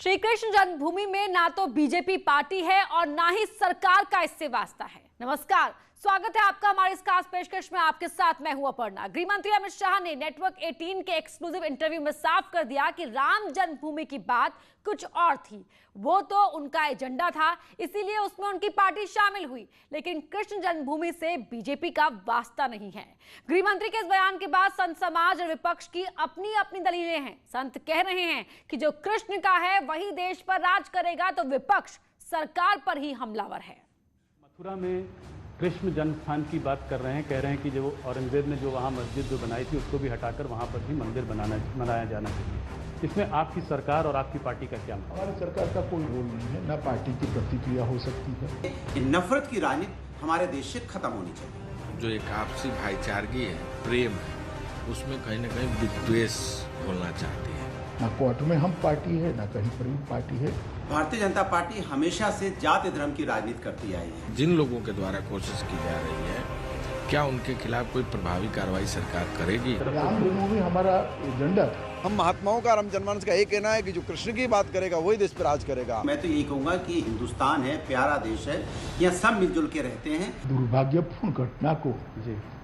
श्री कृष्ण जन्मभूमि में ना तो बीजेपी पार्टी है और ना ही सरकार का इससे वास्ता है। नमस्कार, स्वागत है आपका हमारे इस खास पेशकश में। आपके साथ मैं हूं अपर्णा। गृह मंत्री अमित शाह ने नेटवर्क 18 के एक्सक्लूसिव इंटरव्यू में साफ कर दिया कि राम जन्मभूमि की बात कुछ और थी। वो तो उनका एजेंडा था, इसीलिए उसमें उनकी पार्टी शामिल हुई, लेकिन कृष्ण जन्मभूमि से बीजेपी का वास्ता नहीं है। गृह मंत्री के इस बयान के बाद संत समाज और विपक्ष की अपनी अपनी दलीलें हैं। संत कह रहे हैं कि जो कृष्ण का है वही देश पर राज करेगा, तो विपक्ष सरकार पर ही हमलावर है। मथुरा में कृष्ण जन्म स्थान की बात कर रहे हैं, कह रहे हैं कि जो औरंगजेब ने जो वहाँ मस्जिद जो बनाई थी उसको भी हटाकर वहाँ पर भी मंदिर बनाया जाना चाहिए। इसमें आपकी सरकार और आपकी पार्टी का क्या मतलब? हमारी सरकार का कोई रोल नहीं है, ना पार्टी की प्रतिक्रिया हो सकती है। नफरत की राजनीति हमारे देश से खत्म होनी चाहिए। जो एक आपसी भाईचारगी है, प्रेम है, उसमें कहीं ना कहीं विद्वेष बोलना चाहती है। ना कोर्ट में हम पार्टी है, ना कहीं पर भी पार्टी है। भारतीय जनता पार्टी हमेशा से जाति धर्म की राजनीति करती आई है। जिन लोगों के द्वारा कोशिश की जा रही है, क्या उनके खिलाफ कोई प्रभावी कार्रवाई सरकार करेगी? राम जन्मभूमि हमारा एजेंडा था। हम महात्माओं का राम जनमानस का यही कहना है कि जो कृष्ण की बात करेगा वही देश पर राज करेगा। मैं तो यही कहूँगा कि हिंदुस्तान है, प्यारा देश है, यहाँ सब मिलजुल के रहते हैं। दुर्भाग्यपूर्ण घटना को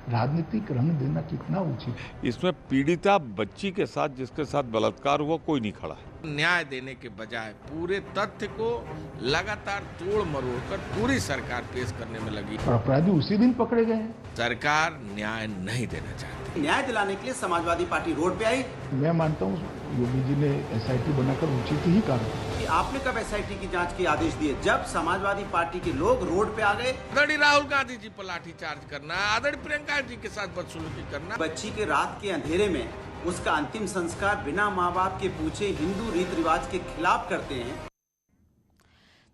राजनीतिक रंग देना कितना उचित है। इसमें पीड़िता बच्ची के साथ जिसके साथ बलात्कार हुआ कोई नहीं खड़ा है। न्याय देने के बजाय पूरे तथ्य को लगातार तोड़ मरोड़ कर पूरी सरकार पेश करने में लगी और अपराधी उसी दिन पकड़े गए हैं। सरकार न्याय नहीं देना चाहती। न्याय दिलाने के लिए समाजवादी पार्टी रोड पे आई। मैं मानता हूँ योगी जी ने SIT बनाकर उचित ही कार्य कि आपने कब SIT की जांच के आदेश दिए? जब समाजवादी पार्टी के लोग रोड पे आ गए। आदरणीय राहुल गांधी जी पर लाठीचार्ज करना, आदरणीय प्रियंका जी के साथ बदसलूकी करना। बच्ची के रात के अंधेरे में उसका अंतिम संस्कार बिना माँ बाप के पूछे हिंदू रीति रिवाज के खिलाफ करते हैं।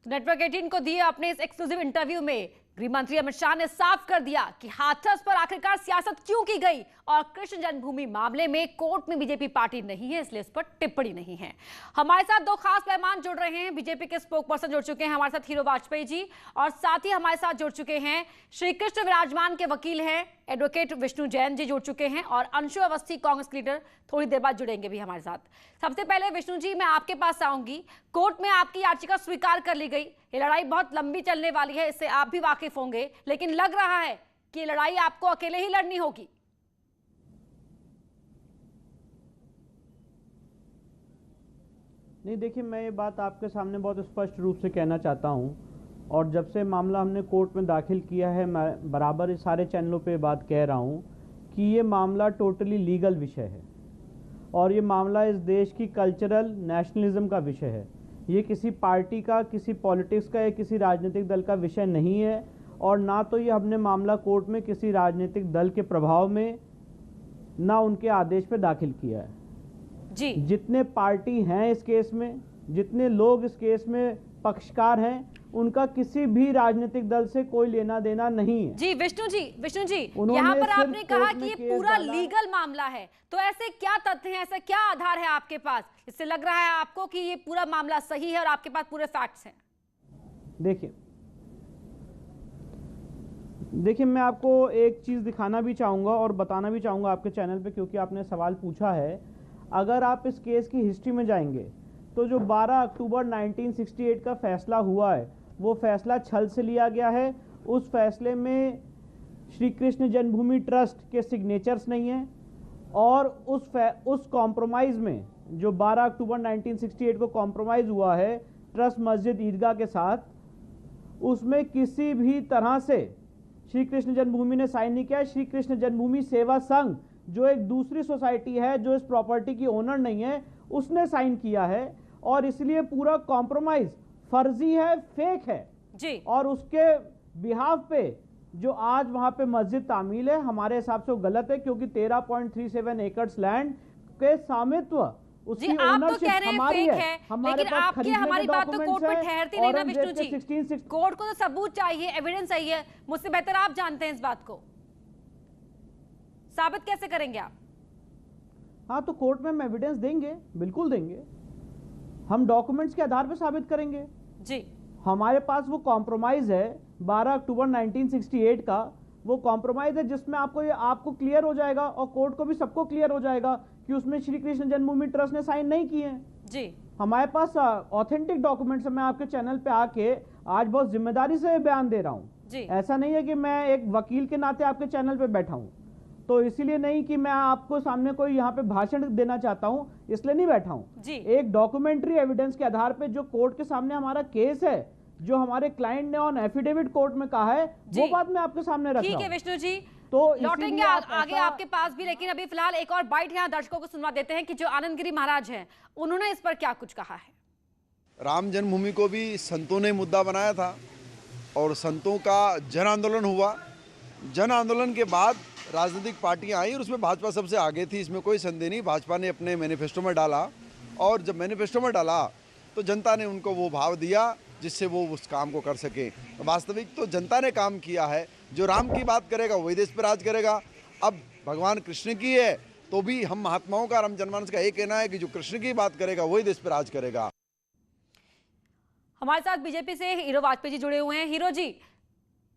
तो नेटवर्क 18 को दिए अपने इस एक्सक्लूसिव इंटरव्यू में गृह मंत्री अमित शाह ने साफ कर दिया कि हाथरस पर आखिरकार सियासत क्यों की गई और कृष्ण जन्मभूमि मामले में कोर्ट में बीजेपी पार्टी नहीं है, इसलिए इस पर टिप्पणी नहीं है। हमारे साथ दो खास मेहमान जुड़ रहे हैं। बीजेपी के स्पोक पर्सन जुड़ चुके हैं हमारे साथ, हीरो वाजपेयी जी, और साथ ही हमारे साथ जुड़ चुके हैं श्री कृष्ण विराजमान के वकील हैं एडवोकेट विष्णु जैन जी जुड़ चुके हैं, और अंशु अवस्थी कांग्रेस लीडर थोड़ी देर बाद जुड़ेंगे भी हमारे साथ। सबसे पहले विष्णु जी, मैं आपके पास आऊंगी। कोर्ट में आपकी याचिका स्वीकार कर ली गई। ये लड़ाई बहुत लंबी चलने वाली है, इससे आप भी वाकिफ होंगे, लेकिन लग रहा है कि लड़ाई आपको अकेले ही लड़नी होगी। नहीं, देखिए, मैं ये बात आपके सामने बहुत स्पष्ट रूप से कहना चाहता हूं, और जब से मामला हमने कोर्ट में दाखिल किया है, मैं बराबर इस सारे चैनलों पे बात कह रहा हूं कि ये मामला टोटली लीगल विषय है और ये मामला इस देश की कल्चरल नेशनलिज्म का विषय है। ये किसी पार्टी का, किसी पॉलिटिक्स का या किसी राजनीतिक दल का विषय नहीं है, और ना तो ये हमने मामला कोर्ट में किसी राजनीतिक दल के प्रभाव में, ना उनके आदेश पे दाखिल किया है जी। जितने पार्टी हैं इस केस में, जितने लोग इस केस में पक्षकार हैं, उनका किसी भी राजनीतिक दल से कोई लेना देना नहीं है। जी विष्णु जी, यहाँ पर आपने कहा कि ये पूरा लीगल मामला है, तो ऐसे क्या तथ्य हैं, ऐसा क्या आधार है आपके पास, इससे लग रहा है आपको कि ये पूरा मामला सही है और आपके पास पूरे फैक्ट्स हैं? देखिए, मैं आपको एक चीज दिखाना भी चाहूंगा और बताना भी चाहूंगा आपके चैनल पे, क्योंकि आपने सवाल पूछा है। अगर आप इस केस की हिस्ट्री में जाएंगे तो जो 12 अक्टूबर 1968 का फैसला हुआ है, वो फैसला छल से लिया गया है। उस फैसले में श्री कृष्ण जन्मभूमि ट्रस्ट के सिग्नेचर्स नहीं हैं, और उस कॉम्प्रोमाइज़ में जो 12 अक्टूबर 1968 को कॉम्प्रोमाइज़ हुआ है ट्रस्ट मस्जिद ईदगाह के साथ, उसमें किसी भी तरह से श्री कृष्ण जन्मभूमि ने साइन नहीं किया। श्री कृष्ण जन्मभूमि सेवा संघ, जो एक दूसरी सोसाइटी है जो इस प्रॉपर्टी की ओनर नहीं है, उसने साइन किया है, और इसलिए पूरा कॉम्प्रोमाइज फर्जी है, फेक है जी। और उसके बिहाफ पे जो आज वहां पे मस्जिद तामील है, हमारे हिसाब से वो गलत है, क्योंकि 13.37 एकड़ लैंड के स्वामित्व उसकी ओनरशिप हमारी है। लेकिन आपकी हमारी बात तो कोर्ट में ठहरती नहीं ना विष्णु जी। कोर्ट को तो सबूत चाहिए, एविडेंस चाहिए। मुझसे बेहतर आप जानते हैं इस बात को, साबित कैसे करेंगे आप? हाँ, तो कोर्ट में हम एविडेंस देंगे, बिल्कुल देंगे। हम डॉक्यूमेंट्स के आधार पर साबित करेंगे जी। हमारे पास वो कॉम्प्रोमाइज है 12 अक्टूबर 1968 का, वो कॉम्प्रोमाइज है जिसमें आपको क्लियर हो जाएगा और कोर्ट को भी सबको क्लियर हो जाएगा कि उसमें श्री कृष्ण जन्मभूमि ट्रस्ट ने साइन नहीं किए हैं जी। हमारे पास ऑथेंटिक डॉक्यूमेंट्स है। मैं आपके चैनल पे आके आज बहुत जिम्मेदारी से बयान दे रहा हूँ। ऐसा नहीं है कि मैं एक वकील के नाते आपके चैनल पे बैठा हूँ, तो इसीलिए नहीं कि मैं आपको सामने कोई यहाँ पे भाषण देना चाहता हूँ, इसलिए नहीं बैठा हूँ। एक डॉक्यूमेंट्री एविडेंस के आधार पे जो कोर्ट के सामने हमारा केस है, जो हमारे क्लाइंट ने ऑन एफिडेविट कोर्ट में कहा है, वो बात मैं आपके सामने रख रहा हूं। ठीक है विष्णु जी, तो लौटेंगे आगे आपके पास भी, लेकिन अभी फिलहाल एक और बाइट यहाँ दर्शकों को सुनवा देते हैं कि जो आनंद गिरी महाराज हैं उन्होंने इस पर क्या कुछ कहा है। राम जन्मभूमि को भी संतों ने मुद्दा बनाया था और संतों का जन आंदोलन हुआ। जन आंदोलन के बाद राजनीतिक पार्टियां आई और उसमें भाजपा सबसे आगे थी, इसमें कोई संदेह नहीं। भाजपा ने अपने मैनिफेस्टो में डाला और जब मैनिफेस्टो में डाला तो जनता ने उनको वो भाव दिया जिससे वो उस काम को कर सके। वास्तविक तो जनता ने काम किया है। जो राम की बात करेगा वही देश पर राज करेगा। अब भगवान कृष्ण की है तो भी हम महात्माओं का, राम जनमानस का यही कहना है कि जो कृष्ण की बात करेगा वही देश पर राज करेगा। हमारे साथ बीजेपी से हीरो वाजपेयी जी जुड़े हुए हैं। हीरो जी,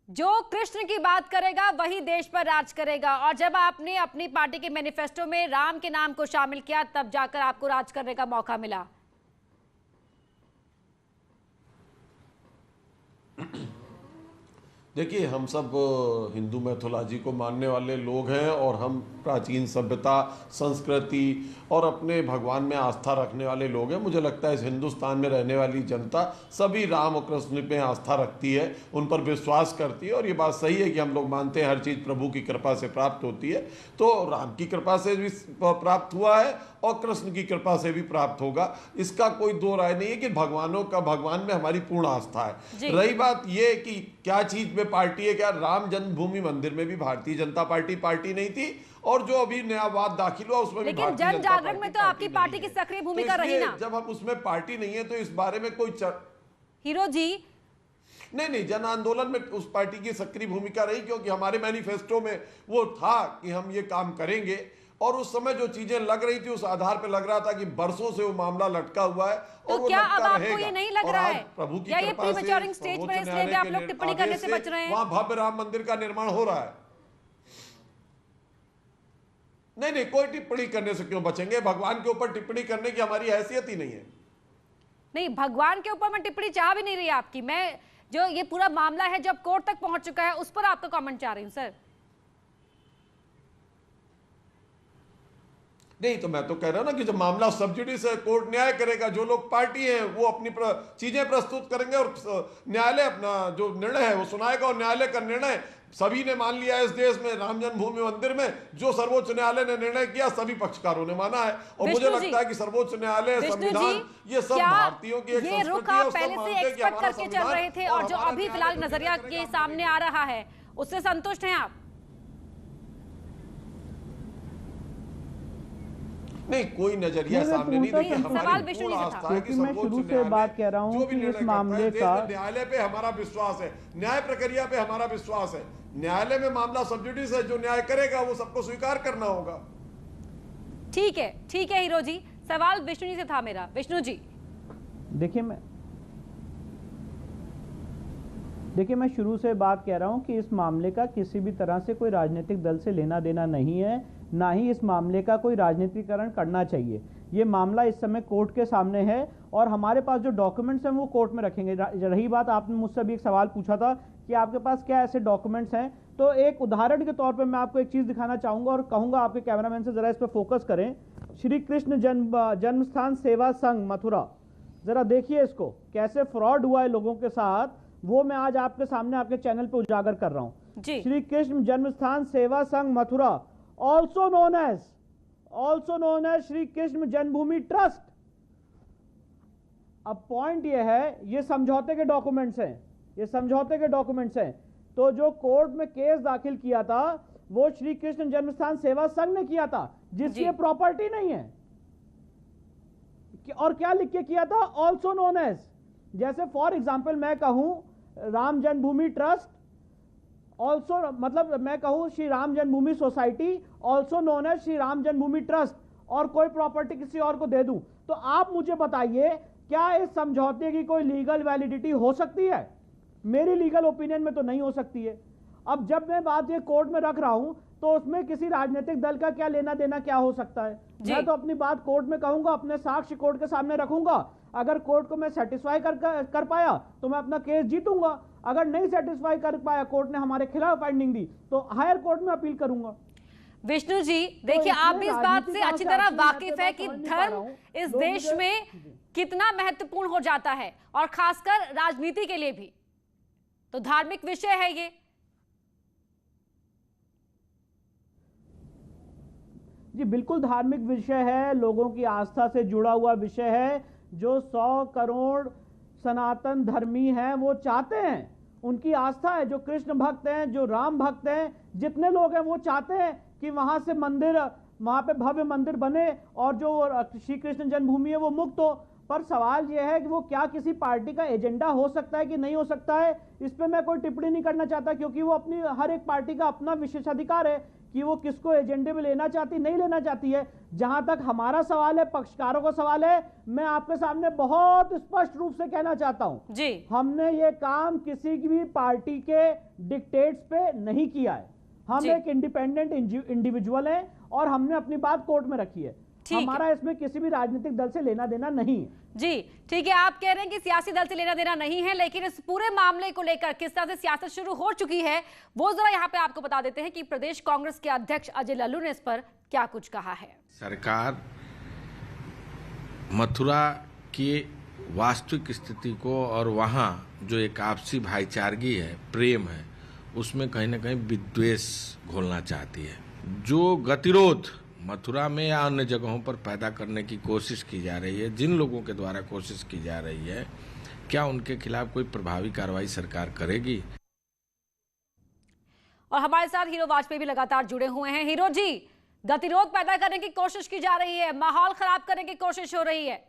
जो कृष्ण की बात करेगा वही देश पर राज करेगा, और जब आपने अपनी पार्टी के मैनिफेस्टो में राम के नाम को शामिल किया तब जाकर आपको राज करने का मौका मिला। देखिए, हम सब हिंदू मैथोलॉजी को मानने वाले लोग हैं और हम प्राचीन सभ्यता, संस्कृति और अपने भगवान में आस्था रखने वाले लोग हैं। मुझे लगता है इस हिंदुस्तान में रहने वाली जनता सभी राम और कृष्ण पे आस्था रखती है, उन पर विश्वास करती है। और ये बात सही है कि हम लोग मानते हैं हर चीज़ प्रभु की कृपा से प्राप्त होती है। तो राम की कृपा से भी प्राप्त हुआ है और कृष्ण की कृपा से भी प्राप्त होगा, इसका कोई दो राय नहीं है कि भगवान में हमारी पूर्ण आस्था है। रही बात ये कि क्या चीज में पार्टी है, क्या राम जन्मभूमि मंदिर में भी भारतीय जनता पार्टी नहीं थी, और जो अभी नया वाद दाखिल हुआ उसमें भी भारतीय जनता पार्टी जागरण में तो आपकी पार्टी की सक्रिय भूमिका रही ना। जब हम उसमें पार्टी नहीं है तो इस बारे में कोई हीरो जी नहीं, जन आंदोलन में उस पार्टी की सक्रिय भूमिका रही, क्योंकि हमारे मैनिफेस्टो में वो था कि हम ये काम करेंगे। और उस समय जो चीजें लग रही थी उस आधार पे लग रहा था कि बरसों से वो मामला लटका हुआ है। तो और वो क्या अब आपको रहेगा। ये नहीं लग रहा है प्रभु की या ये कृपा से प्रीमेच्योरिंग स्टेज पर इसलिए भी आप लोग टिप्पणी करने से बच रहे हैं? वहां भव्य राम मंदिर का निर्माण हो रहा है। नहीं, कोई टिप्पणी करने से क्यों बचेंगे? भगवान के ऊपर टिप्पणी करने की हमारी हैसियत ही नहीं है। नहीं, भगवान के ऊपर मैं टिप्पणी चाह भी नहीं रही आपकी। मैं जो ये पूरा मामला है जब कोर्ट तक पहुंच चुका है उस पर आपका कमेंट चाह रही हूं सर। नहीं, तो मैं तो कह रहा हूं ना कि जब मामला सब जुडिस है, कोर्ट न्याय करेगा। जो लोग पार्टी हैं वो अपनी चीजें प्रस्तुत करेंगे और न्यायालय अपना जो निर्णय है वो सुनाएगा। और न्यायालय का निर्णय सभी ने मान लिया है इस देश में। राम जन्मभूमि मंदिर में जो सर्वोच्च न्यायालय ने निर्णय किया सभी पक्षकारों ने माना है। और मुझे लगता है कि सर्वोच्च न्यायालय, संविधान, ये सब भारतीयों की एक ये रुख आप पहले से एक्सपेक्ट करके चल रहे थे और जो अभी फिलहाल नजरिया के सामने आ रहा है उससे संतुष्ट हैं आप? नहीं, कोई नजरिया सामने नहीं। देखिए, सवाल विष्णु जी से था, क्योंकि मैं शुरू से बात कह रहा हूं कि इस मामले का न्यायालय पे हमारा विश्वास है, न्याय प्रक्रिया पे हमारा विश्वास है। न्यायालय में मामला सब जुडिस है, जो न्याय करेगा वो सबको स्वीकार करना होगा। ठीक है हीरो जी, सवाल विष्णु जी से था मेरा। विष्णु जी देखिए मैं शुरू से बात कह रहा हूं कि इस मामले का किसी भी तरह से कोई राजनीतिक दल से लेना देना नहीं है, ना ही इस मामले का कोई राजनीतिकरण करना चाहिए। ये मामला इस समय कोर्ट के सामने है और हमारे पास जो डॉक्यूमेंट्स हैं वो कोर्ट में रखेंगे। रही बात, आपने मुझसे अभी एक सवाल पूछा था कि आपके पास क्या ऐसे डॉक्यूमेंट्स हैं, तो एक उदाहरण के तौर पे मैं आपको एक चीज़ दिखाना चाहूँगा और कहूँगा आपके कैमरामैन से ज़रा इस पर फोकस करें। श्री कृष्ण जन्मस्थान सेवा संघ मथुरा, ज़रा देखिए इसको, कैसे फ्रॉड हुआ है लोगों के साथ, वो मैं आज आपके सामने आपके चैनल पे उजागर कर रहा हूँ। श्री कृष्ण जन्मस्थान सेवा संघ Mathura, also known as Shri Krishna जन्मभूमि ट्रस्ट। अब पॉइंट ये है, ये समझौते के डॉक्यूमेंट्स हैं, तो जो कोर्ट में केस दाखिल किया था वो श्री कृष्ण जन्मस्थान सेवा संघ ने किया था, जिसकी प्रॉपर्टी नहीं है। और क्या लिख के किया था? Also known as. जैसे फॉर एग्जाम्पल मैं कहूं राम जन्मभूमि ट्रस्ट, ऑल्सो मतलब मैं कहूं Shri Ram Janmabhoomi society, also known as Shri Ram Janmabhoomi trust, और कोई प्रॉपर्टी किसी और को दे दूं, तो आप मुझे बताइए क्या इस समझौते की कोई लीगल वैलिडिटी हो सकती है? मेरी लीगल ओपिनियन में तो नहीं हो सकती है। अब जब मैं बात ये कोर्ट में रख रहा हूं तो उसमें किसी राजनीतिक दल का क्या लेना देना क्या हो सकता है? मैं तो अपनी बात कोर्ट में कहूंगा, अपने साक्ष्य कोर्ट के सामने रखूंगा। अगर कोर्ट को मैं सेटिस्फाई कर पाया तो मैं अपना केस जीतूंगा। अगर नहीं सेटिस्फाई कर पाया, कोर्ट ने हमारे खिलाफ फाइंडिंग दी, तो हायर कोर्ट में अपील करूंगा। विष्णु जी, देखिए आप भी इस बात से अच्छी तरह वाकिफ है कि धर्म इस देश में कितना महत्वपूर्ण हो जाता है और खासकर राजनीति के लिए भी। तो धार्मिक विषय है ये। जी बिल्कुल धार्मिक विषय है, लोगों की आस्था से जुड़ा हुआ विषय है। जो 100 करोड़ सनातन धर्मी हैं वो चाहते हैं, उनकी आस्था है, जो कृष्ण भक्त हैं, जो राम भक्त हैं, जितने लोग हैं वो चाहते हैं कि वहां से मंदिर, वहां पे भव्य मंदिर बने और जो श्री कृष्ण जन्मभूमि है वो मुक्त हो। पर सवाल यह है कि वो क्या किसी पार्टी का एजेंडा हो सकता है कि नहीं हो सकता है, इस पे मैं कोई टिप्पणी नहीं करना चाहता, क्योंकि वो अपनी हर एक पार्टी का अपना विशेषाधिकार है कि वो किसको एजेंडे में लेना चाहती नहीं लेना चाहती है। जहां तक हमारा सवाल है, पक्षकारों का सवाल है, मैं आपके सामने बहुत स्पष्ट रूप से कहना चाहता हूं जी, हमने ये काम किसी भी पार्टी के डिक्टेट्स पे नहीं किया है। हम एक इंडिपेंडेंट इंडिविजुअल हैं और हमने अपनी बात कोर्ट में रखी है। हमारा इसमें किसी भी राजनीतिक दल से लेना देना नहीं है। जी ठीक है, आप कह रहे हैं कि सियासी दल से लेना देना नहीं है, लेकिन इस पूरे मामले को लेकर किस तरह से सियासत शुरू हो चुकी है वो जरा यहाँ पे आपको बता देते हैं कि प्रदेश कांग्रेस के अध्यक्ष अजय लल्लू ने इस पर क्या कुछ कहा है। सरकार मथुरा की वास्तविक स्थिति को और वहाँ जो एक आपसी भाईचारगी है, प्रेम है, उसमें कहीं ना कहीं विद्वेष घोलना चाहती है। जो गतिरोध मथुरा में या अन्य जगहों पर पैदा करने की कोशिश की जा रही है, जिन लोगों के द्वारा कोशिश की जा रही है, क्या उनके खिलाफ कोई प्रभावी कार्रवाई सरकार करेगी? और हमारे साथ हीरो वाजपेयी भी लगातार जुड़े हुए हैं। हीरो जी, गतिरोध पैदा करने की कोशिश की जा रही है, माहौल खराब करने की कोशिश हो रही है।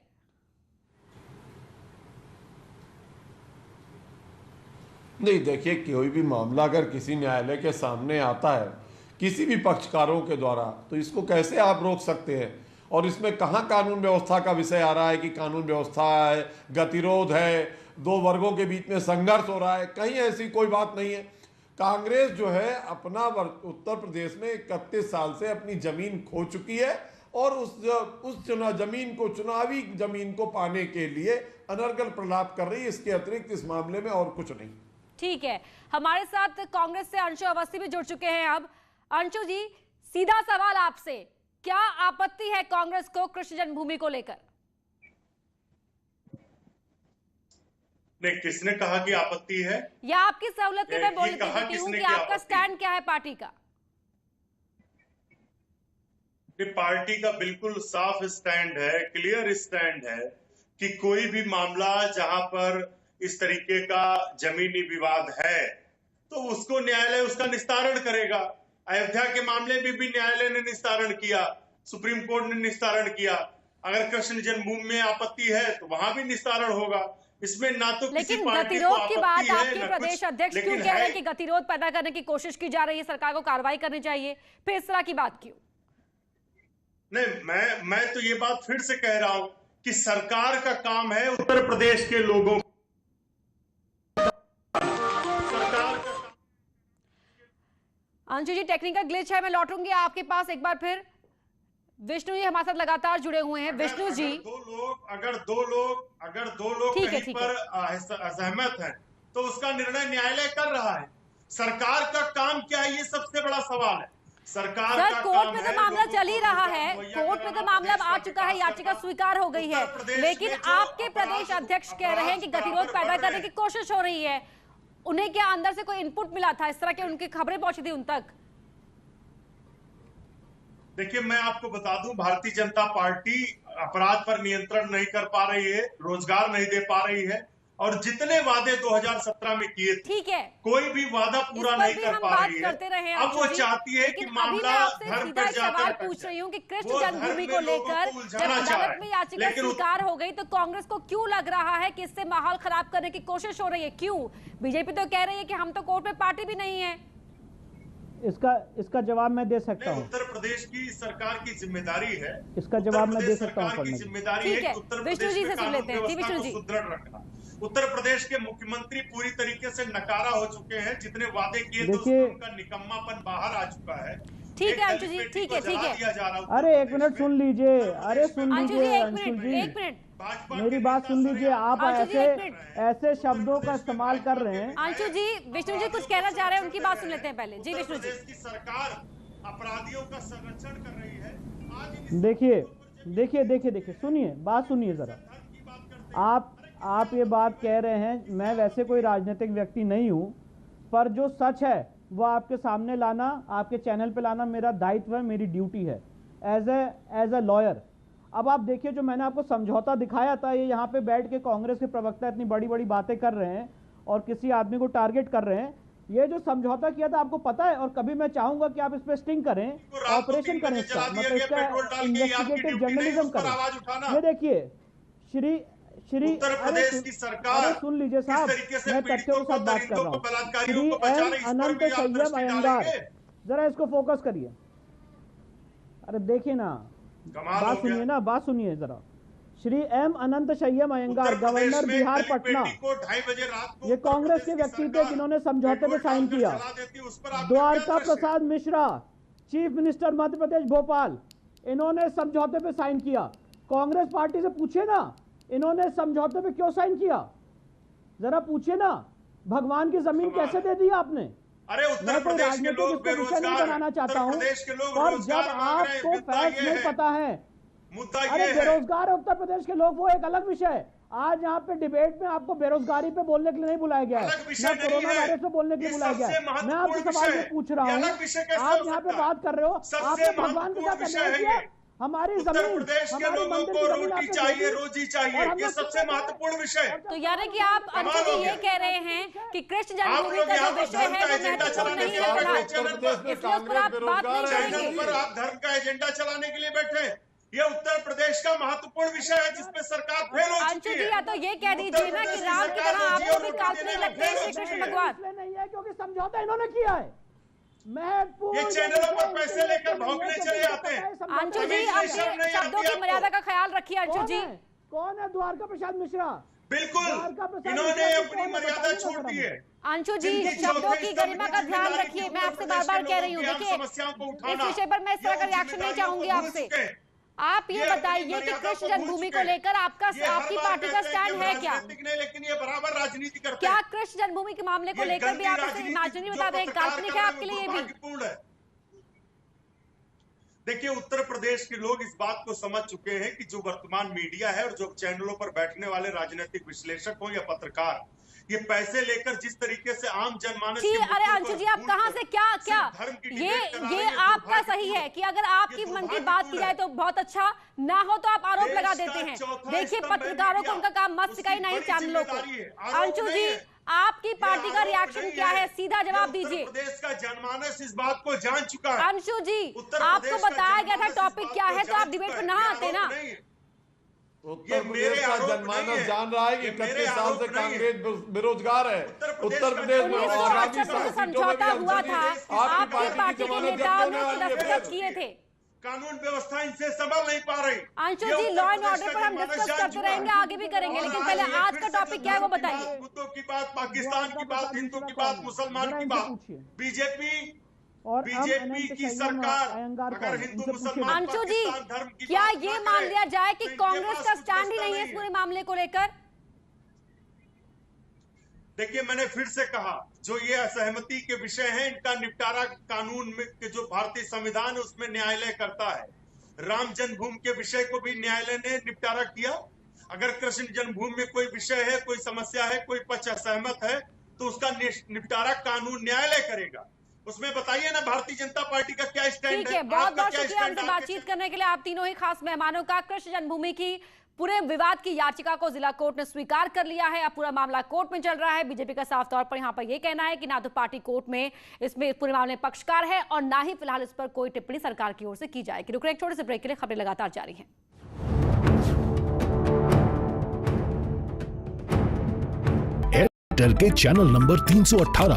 नहीं, देखिए, कोई भी मामला अगर किसी न्यायालय के सामने आता है किसी भी पक्षकारों के द्वारा, तो इसको कैसे आप रोक सकते हैं? और इसमें कहाँ कानून व्यवस्था का विषय आ रहा है कि कानून व्यवस्था है, गतिरोध है, दो वर्गों के बीच में संघर्ष हो रहा है? कहीं ऐसी कोई बात नहीं है। कांग्रेस जो है अपना उत्तर प्रदेश में 31 साल से अपनी जमीन खो चुकी है और उस जमीन को, चुनावी जमीन को पाने के लिए अनर्गल प्रलाप कर रही है। इसके अतिरिक्त इस मामले में और कुछ नहीं। ठीक है, हमारे साथ कांग्रेस से अंशु अवस्थी भी जुड़ चुके हैं। अब अंशु जी, सीधा सवाल आपसे, क्या आपत्ति है कांग्रेस को कृष्ण जन्मभूमि को लेकर? नहीं, किसने कहा कि आपत्ति है? या आपकी सहूलत के मैं बोल देती हूं कि आपका स्टैंड क्या है पार्टी का? पार्टी का बिल्कुल साफ स्टैंड है, क्लियर स्टैंड है कि कोई भी मामला जहां पर इस तरीके का जमीनी विवाद है तो उसको न्यायालय उसका निस्तारण करेगा। अयोध्या के मामले में भी न्यायालय ने निस्तारण किया, सुप्रीम कोर्ट ने निस्तारण किया। अगर कृष्ण जन्मभूमि में आपत्ति है तो वहां भी निस्तारण होगा। इसमें ना तो किसी पार्टी को गतिरोध की बात आपत्ति आपके प्रदेश अध्यक्ष क्यों कह रहे हैं कि गतिरोध पैदा करने की कोशिश की जा रही है, सरकार को कार्रवाई करनी चाहिए, फिर इस तरह की बात क्यों? नहीं, मैं तो ये बात फिर से कह रहा हूं कि सरकार का काम है उत्तर प्रदेश के लोगों, अंशु जी टेक्निकल ग्लिच है, मैं लौटूंगी आपके पास एक बार फिर। विष्णु जी हमारे साथ लगातार जुड़े हुए हैं। विष्णु जी, अगर दो लोग कहीं पर असहमत हैं तो उसका निर्णय न्यायालय कर रहा है। सरकार का काम क्या है, ये सबसे बड़ा सवाल है। सरकार सर, कोर्ट में तो मामला चल ही रहा है, कोर्ट में तो मामला आ चुका है, याचिका स्वीकार हो गई है, लेकिन आपके प्रदेश अध्यक्ष कह रहे हैं कि गतिरोध पैदा करने की कोशिश हो रही है। उन्हें क्या अंदर से कोई इनपुट मिला था, इस तरह के उनकी खबरें पहुंची थी उन तक? देखिए, मैं आपको बता दूं, भारतीय जनता पार्टी अपराध पर नियंत्रण नहीं कर पा रही है, रोजगार नहीं दे पा रही है और जितने वादे 2017 में किए थे, ठीक है, कोई भी वादा पूरा नहीं कर पा रही है। अब वो चाहती है कि मामला घर पे जाकर पूछ रही हूँ कि कृष्ण जन्मभूमि को लेकर जब अदालत में याचिका स्वीकार हो गई तो कांग्रेस को क्यों लग रहा है कि इससे माहौल खराब करने की कोशिश हो रही है? क्यों? बीजेपी तो कह रही है कि हम तो कोर्ट में पार्टी भी नहीं है। इसका जवाब मैं दे सकता हूँ। उत्तर प्रदेश की सरकार की जिम्मेदारी है, इसका जवाब मैं दे सकता हूँ। जिम्मेदारी है उत्तर प्रदेश में कानून व्यवस्था को सुदृढ़ रखना। उत्तर प्रदेश के मुख्यमंत्री पूरी तरीके से नकारा हो चुके हैं। जितने वादे किए थे देखिए, उनका निकम्मापन बाहर आ चुका है। ठीक है अंशु जी, ठीक है ठीक है। अरे एक मिनट सुन लीजिए, अरे सुन अंशु जी लीजिए एक अंशुल मिनट, जी, एक मिनट मेरी बात सुन लीजिए। आप अंशु जी, ऐसे एक मिनट। ऐसे शब्दों का इस्तेमाल कर रहे हैं। अंशु जी, विष्णु जी कुछ कहना चाह रहे हैं, उनकी बात सुन लेते हैं पहले। जी विष्णु जी। की सरकार अपराधियों का संरक्षण कर रही है। देखिए सुनिए, बात सुनिए जरा। आप ये बात कह रहे हैं, मैं वैसे कोई राजनीतिक व्यक्ति नहीं हूं, पर जो सच है वो आपके सामने लाना, आपके चैनल पे लाना मेरा दायित्व है, मेरी ड्यूटी है एज ए लॉयर। अब आप देखिए, जो मैंने आपको समझौता दिखाया था, ये यहाँ पे बैठ के कांग्रेस के प्रवक्ता इतनी बड़ी बड़ी बातें कर रहे हैं और किसी आदमी को टारगेट कर रहे हैं। ये जो समझौता किया था आपको पता है, और कभी मैं चाहूंगा कि आप इस पे स्टिंग करें, ऑपरेशन करें इसका, मतलब इसका इन्वेस्टिगेटिव जर्नलिज्म करें। ये देखिए श्री उत्तर प्रदेश की सरकार सुन लीजिए साहब, मैं तथ्यों के साथ बात कर रहा हूँ। श्री एम अनंत संयम अयंगार, जरा इसको फोकस करिए। अरे देखिए ना, बात सुनिए जरा। श्री एम अनंत संयम अयंगार, गवर्नर बिहार पटना, ये कांग्रेस के व्यक्ति थे जिन्होंने समझौते पे साइन किया। द्वारका प्रसाद मिश्रा, चीफ मिनिस्टर मध्य प्रदेश भोपाल, इन्होंने समझौते पे साइन किया। कांग्रेस पार्टी से पूछिए ना, इन्होंने समझौते पे क्यों साइन किया, जरा पूछिए ना। भगवान की जमीन कैसे दे दी आपने? मैं कोई राजनीतिक इसको विषय नहीं बनाना चाहता हूँ, पर जब आपको फैक्ट नहीं पता है, अरे बेरोजगार है उत्तर प्रदेश के लोग, वो एक अलग विषय है। आज यहाँ पे डिबेट में आपको बेरोजगारी पे बोलने के लिए नहीं बुलाया गया है, ना कोरोना वायरस पे बोलने के लिए बुलाया गया है। मैं आपसे सवाल ये पूछ रहा हूँ, आप यहाँ पे बात कर रहे हो, आपने भगवान के साथ अन्याय किया। हमारी जमीन, हमारी मंदिर की जमीन आपने चाहिए, रोजी चाहिए, ये सबसे महत्वपूर्ण विषय। तो यानी कि आप अंशु जी ये कह रहे हैं कि कृष्ण जन्मभूमि का जो विषय है वो महत्वपूर्ण नहीं है फिलहाल, इसलिए उस पर आप बात नहीं करेंगे। आप धर्म का एजेंडा चलाने के लिए बैठे, ये उत्तर प्रदेश का महत्वपूर्ण विषय है जिसपे सरकार फेल हो चुकी है। अंशु जी या तो ये कह दीजिए ना कि राम की तरह आपको भी काल्पनिक लगते हैं श्री कृष्ण भगवान। नहीं है क्योंकि समझौता इन्होंने किया है। ये चैनलों पर पैसे लेकर भौंकने चले जाते हैं। अंशु जी अपने शब्दों की मर्यादा का ख्याल रखिए। अंशु जी कौन है? द्वारका प्रसाद मिश्रा। बिल्कुल, इन्होंने अपनी मर्यादा छोड़ दी है। अंशु जी शब्दों की गरिमा का ध्यान रखिए, मैं आपसे बार बार कह रही हूँ। देखिए इस विषय पर मैं इस तरह का रिएक्शन नहीं चाहूंगी आपसे। आप ये बताइए कि कृष्ण जन्मभूमि को लेकर आपकी पार्टी का स्टैंड है क्या? लेकिन ये बराबर राजनीति करते हैं। क्या कृष्ण जन्मभूमि के मामले को लेकर भी आप इसे इमेजिनरी बता दें, काल्पनिक है आपके लिए ये भी? देखिए, उत्तर प्रदेश के लोग इस बात को समझ चुके हैं कि जो वर्तमान मीडिया है और जो चैनलों पर बैठने वाले राजनीतिक विश्लेषक हो या पत्रकार, ये पैसे लेकर जिस तरीके से आम जनमानस, अरे अंशु जी आप कहां से क्या ये आपका सही है कि अगर आपकी मन की बात की जाए तो बहुत अच्छा, ना हो तो आप आरोप लगा देते हैं। देखिए पत्रकारों को उनका काम मत सिखाइए, नहीं चैनलों को। अंशु जी आपकी पार्टी का रिएक्शन क्या है, सीधा जवाब दीजिए। प्रदेश का जनमानस इस बात को जान चुका है। अंशु जी आपको बताया गया था टॉपिक क्या है, तो आप डिबेट में ना आते ना। उत्तर प्रदेश का जनमानस जान रहा है कि 31 साल से कांग्रेस बेरोजगार है। उत्तर प्रदेश में समझौता हुआ था, आपकी पार्टी के नेताओं ने दस्तखत किए थे। कानून व्यवस्था इनसे संभल नहीं पा रही। अंशु जी लॉ एंड ऑर्डर पर हम डिस्कस करते रहेंगे, आगे भी करेंगे, लेकिन पहले आज का टॉपिक क्या है वो बताइए। मुद्दों की बात, पाकिस्तान की बात, हिंदू की बात, मुसलमान की बात, बीजेपी की सरकार अगर हिंदू मुसलमान, अंशु जी क्या ये मान लिया जाए कि कांग्रेस का स्टैंड ही नहीं है इस पूरे मामले को लेकर? देखिए, मैंने फिर से कहा, जो ये असहमति के विषय हैं इनका निपटारा कानून में के जो भारतीय संविधान है उसमें न्यायालय करता है। राम जन्मभूमि के विषय को भी न्यायालय ने निपटारा किया। अगर कृष्ण जन्मभूमि में कोई विषय है, कोई समस्या है, कोई पक्ष असहमत है तो उसका निपटारा कानून न्यायालय करेगा। उसमें बताइए ना भारतीय जनता पार्टी का क्या स्टैंड है। ठीक है, बहुत बहुत शुक्रिया हमसे बातचीत करने के लिए आप तीनों ही खास मेहमानों का। कृष्ण जन्मभूमि की पूरे विवाद की याचिका को जिला कोर्ट ने स्वीकार कर लिया है। अब पूरा मामला कोर्ट में चल रहा है। बीजेपी का साफ तौर पर यहां पर यह कहना है कि ना तो पार्टी कोर्ट में इसमें पूरे मामले पक्षकार है और ना ही फिलहाल इस पर कोई टिप्पणी सरकार की ओर से की जाएगी। रुक रहे एक छोटे से ब्रेक के लिए, खबरें लगातार जारी हैं। एयरटेल के चैनल नंबर 318